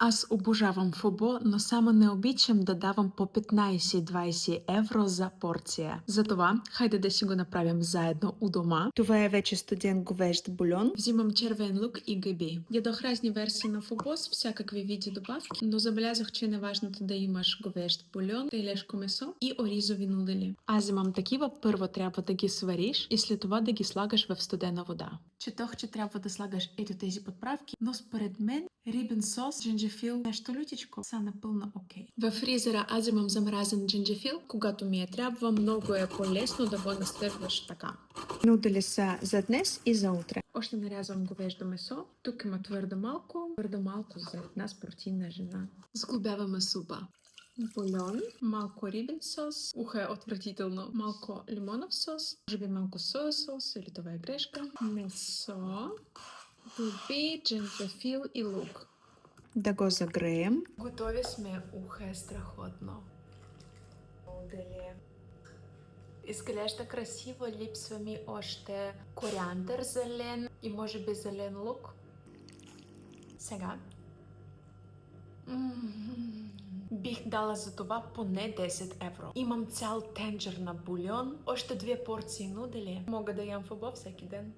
Аз обожавам фобо, но само не обичам да давам по 15-20 евро за порция. Затова, хайде да си го направим заедно у дома. Това е вече студен говежд бульон. Взимам червен лук и гъби. Ядох разни версии на фобо с всякакви види добавки, но забелязах, че е неважното да имаш говежд бульон, телешко месо и оризови нудели. Аз взимам такива, първо трябва да ги свариш и след това да ги слагаш в студена вода. Четох, че трябва да слагаш ето тези подправки, но според мен рибен сос, джинджефил, нещо лютичко са напълно окей. Във фризера аз имам замразен джинджефил, когато ми трябва, много е по-лесно да го настърваш така. Нудели са за днес и за утре. Още нарязвам говеждо месо. Тук има твърдо малко за една спортивна жена. Сглобяваме супа. Бульон, малко рибен сос, ухо е отвратително, малко лимонов сос, може би малко соя сос или това е грешка, месо, гъби, дженджефил и лук. Да го загреем. Готови сме, ухо е страхотно. Дали изглежда красиво, липсва ми още кориандър зелен и може би зелен лук. Сега. Бих дала за това поне 10 евро. Имам цял тенджер на бульон, още 2 порции нудели. Мога да ям фобо всеки ден.